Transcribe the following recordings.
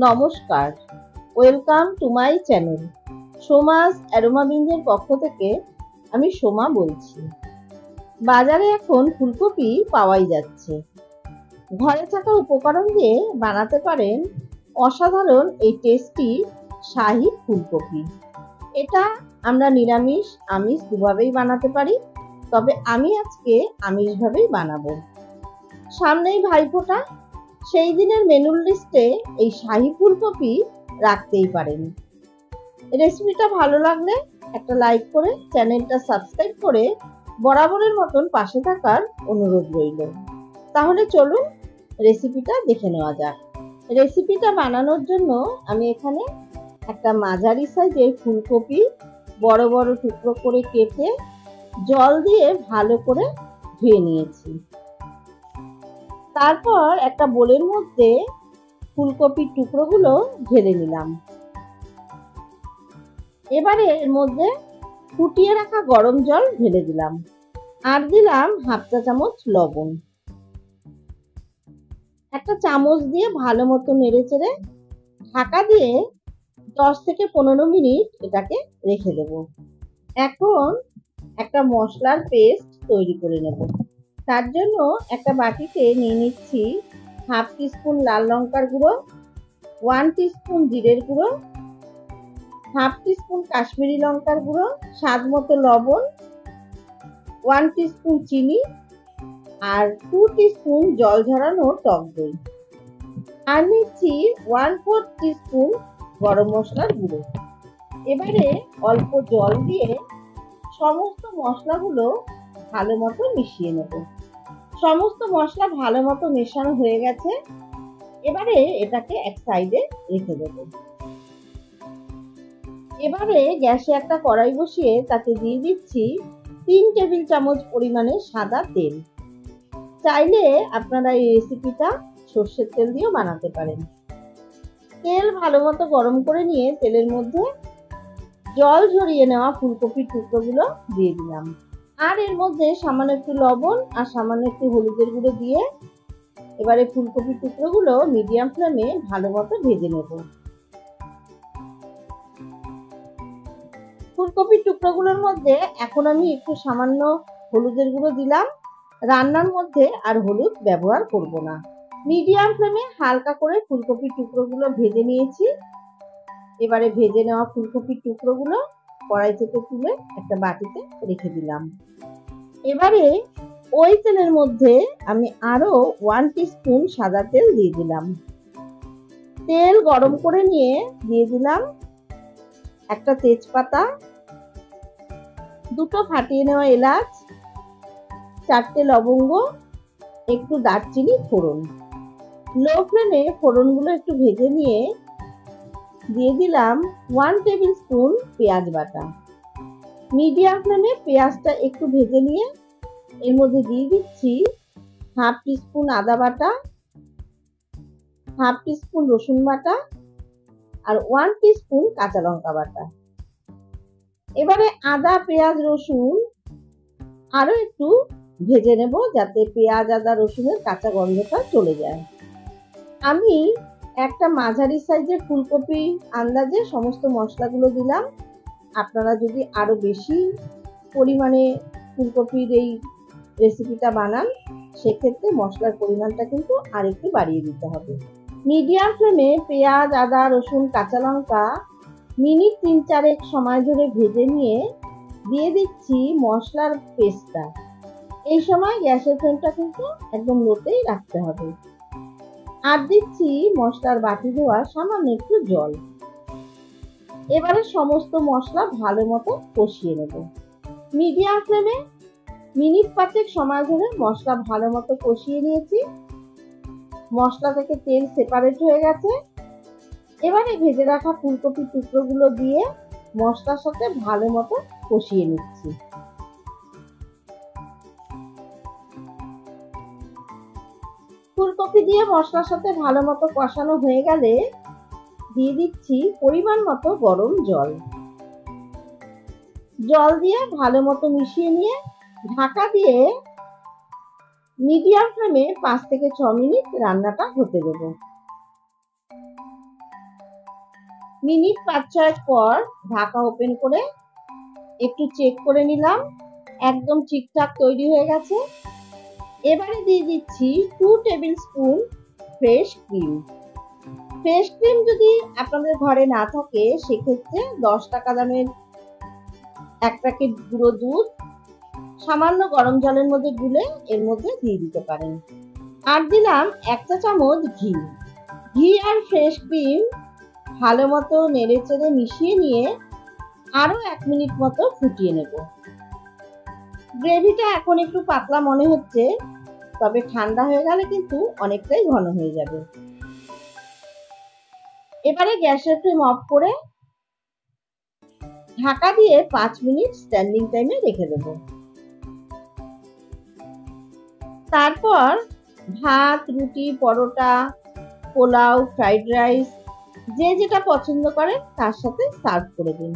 নমস্কার, welcome to my channel. Soma's aroma বিনসের পক্ষ থেকে আমি সোমা বলছি। বাজারে এখন ফুলকপি পাওয়াই যাচ্ছে। ঘরে থাকা উপকরণ দিয়ে বানাতে পারেন অসাধারণ এই টেস্টি শাহী ফুলকপি। এটা আমরা নিরামিষ আমিষ দুভাবেই বানাতে পারি, তবে আমি আজকে আমিষভাবেই বানাবো। সামনেই ভাইফোঁটা, সেই দিনের মেনুর লিস্টে এই শাহী ফুলকপি রাখতেই পারেন। রেসিপিটা ভালো লাগলে একটা লাইক করে চ্যানেলটা সাবস্ক্রাইব করে বরাবরের মতন পাশে থাকার অনুরোধ রইল। তাহলে চলুন রেসিপিটা দেখে নেওয়া যাক। রেসিপিটা বানানোর জন্য আমি এখানে একটা মাঝারি সাইজের ফুলকপি বড় বড় টুকরো করে কেটে জল দিয়ে ভালো করে ধুয়ে নিয়েছি। তারপর একটা বোলের মধ্যে ফুলকপির টুকরোগুলো ঢেলে নিলাম। এবারে এর মধ্যে ফুটিয়ে রাখা গরম জল ঢেলে দিলাম আর দিলাম হাফ চা চামচ লবণ। একটা চামচ দিয়ে ভালো মতো নেড়ে চেড়ে ঢাকা দিয়ে 10 থেকে 15 মিনিট এটাকে রেখে দেব। এখন একটা মশলার পেস্ট তৈরি করে নেব। তার জন্য একটা বাটিতে নিয়ে নিচ্ছি হাফ টিস্পুন লাল লঙ্কার গুঁড়ো, 1 টিস্পুন জিরের গুঁড়ো, হাফ টিস্পুন কাশ্মীরি লঙ্কার গুঁড়ো, স্বাদ মতো লবণ, 1 টিস্পুন চিনি আর 2 টিস্পুন জল ঝরানো টক দই। আর নিচ্ছি 1/4 টিস্পুন গরম মশলার গুঁড়ো। এবারে অল্প জল দিয়ে সমস্ত মশলাগুলো ভালো মতো মিশিয়ে নেব। সমস্ত মশলা ভালো মতো মেশানো হয়ে গেছে। এবারে এটাকে এক সাইডে রেখে দেব। এবারে গ্যাসে একটা কড়াই বসিয়ে তাতে দিয়ে দিচ্ছি 3 টেবিল চামচ পরিমাণে সাদা তেল। চাইলে আপনারা এই রেসিপিটা সর্ষের তেল দিয়েও বানাতে পারেন। তেল ভালো মতো গরম করে নিয়ে তেলের মধ্যে জল ঝরিয়ে নেওয়া ফুলকপির টুকরোগুলো দিয়ে দিলাম। আর এর মধ্যে সামান্য একটু লবণ আর সামান্য একটু হলুদের গুঁড়ো দিয়ে এবারে ফুলকপির টুকরোগুলো মিডিয়াম ফ্লেমে ভালো মতো ভেজে নেব। ফুলকপির টুকরোগুলোর মধ্যে এখন আমি একটু সামান্য হলুদের গুঁড়ো দিলাম। রান্নার মধ্যে আর হলুদ ব্যবহার করব না। মিডিয়াম ফ্লেমে হালকা করে ফুলকপির টুকরোগুলো ভেজে নিয়েছি। এবারে ভেজে নেওয়া ফুলকপির টুকরোগুলো কড়াই থেকে তুলে একটা বাটিতে রেখে দিলাম। এবারে ওই তেলের মধ্যে আমি আরো 1 টিস্পুন সাদা তেল দিয়ে দিলাম। তেল গরম করে নিয়ে দিয়ে দিলাম একটা তেজপাতা, 2টো ফাটিয়ে নেওয়া এলাচ, 4টে লবঙ্গ, একটু দারচিনি ফোড়ন। লো ফ্লেমে ফোড়নগুলো একটু ভেজে নিয়ে দিয়ে দিলাম 1 টেবিল স্পুন পেঁয়াজ বাটা। মিডিয়াম ফ্লেমে পেঁয়াজটা একটু ভেজে নিয়ে এর মধ্যে দিয়ে দিচ্ছি হাফ টিস্পুন আদা বাটা, হাফ টিস্পুন রসুন বাটা আর 1 টিস্পুন কাঁচা লঙ্কা বাটা। এবারে আদা পেঁয়াজ রসুন আরো একটু ভেজে নেব যাতে পেঁয়াজ আদা রসুনের কাঁচা গন্ধটা চলে যায়। আমি একটা মাঝারি সাইজের ফুলকপি আন্দাজে সমস্ত মশলাগুলো দিলাম। আপনারা যদি আরো বেশি পরিমাণে ফুলকপির এই রেসিপিটা বানান সেক্ষেত্রে মশলার পরিমাণটা কিন্তু আর একটু বাড়িয়ে দিতে হবে। মিডিয়াম ফ্লেমে পেঁয়াজ আদা রসুন কাঁচা লঙ্কা মিনিট 3-4 সময় ধরে ভেজে নিয়ে দিয়ে দিচ্ছি মশলার পেস্টটা। এই সময় গ্যাসের ফ্লেমটা কিন্তু একদম লোতেই রাখতে হবে। আর দিচ্ছি মশলার বাটি ধোয়া সামান্য একটু জল। এবারে সমস্ত মশলা ভালো মতো কষিয়ে নেব। মিডিয়াম ফ্লেমে মিনিট 5 সময় ধরে মশলা ভালো মতো কষিয়ে নিয়েছি। মশলা থেকে তেল সেপারেট হয়ে গেছে। এবারে ভেজে রাখা ফুলকপির টুকরোগুলো দিয়ে মশলার সাথে ভালো মতো কষিয়ে নিচ্ছি। ফুলকপি দিয়ে মশলার সাথে ভালো মতো কষানো হয়ে গেলে দিয়ে দিচ্ছি পরিমাণ মতো গরম জল। জল দিয়ে ভালো মতো মিশিয়ে নিয়ে ঢাকা দিয়ে মিডিয়াম ফ্লেমে 5 থেকে 6 মিনিট রান্নাটা হতে দেব। মিনিট 5-6 পর ঢাকা ওপেন করে একটু চেক করে নিলাম, একদম ঠিকঠাক তৈরি হয়ে গেছে। এবারে দিয়ে দিচ্ছি 2 table spoon fresh cream. Fresh cream যদি আপনাদের ঘরে না থাকে সেক্ষেত্রে 10 টাকা দামের 1 প্যাকেট গুঁড়ো দুধ সামান্য গরম জলের মধ্যে গুলে এর মধ্যে দিয়ে দিতে পারেন। আর দিলাম 1 চা চামচ ঘি। ঘি আর ফ্রেশ ক্রিম ভালো মতো নেড়েচেড়ে মিশিয়ে নিয়ে আরো 1 মিনিট মতো ফুটিয়ে নেব। গ্রেভিটা এখন একটু পাতলা মনে হচ্ছে, তবে ঠান্ডা হয়ে গেলে কিন্তু অনেকটাই ঘন হয়ে যাবে। এবারে গ্যাসের ফ্লেম অফ করে ঢাকা দিয়ে 5 মিনিট স্ট্যান্ডিং টাইমে রেখে দেব। তারপর ভাত, রুটি, পরোটা, পোলাও, ফ্রাইড রাইস যে যেটা পছন্দ করেন তার সাথে সার্ভ করে দিন।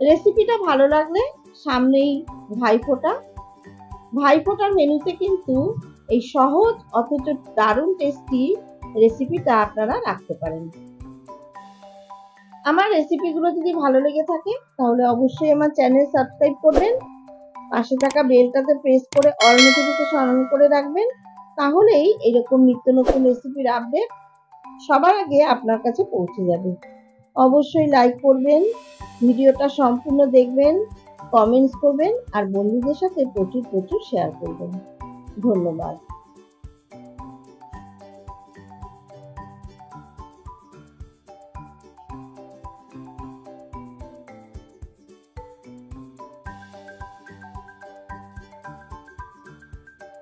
রেসিপিটা ভালো লাগলে সামনেই ভাইফোঁটা, ভাইফোঁটার মেনুতে কিন্তু এই সহজ অথচ দারুণ টেস্টি রেসিপিটা আপনারা রাখতে পারেন। আমার রেসিপিগুলো যদি ভালো লেগে থাকে তাহলে অবশ্যই আমার চ্যানেল সাবস্ক্রাইব করবেন, পাশে থাকা বেলটাতে প্রেস করে অল নোটিফিকেশন অন করে রাখবেন, তাহলেই এরকম নিত্য নতুন রেসিপির আপডেট সবার আগে আপনার কাছে পৌঁছে যাবে। অবশ্যই লাইক করবেন, ভিডিওটা সম্পূর্ণ দেখবেন, কমেন্টস করবেন আর বন্ধুদের সাথে প্রচুর শেয়ার করবেন। ধন্যবাদ।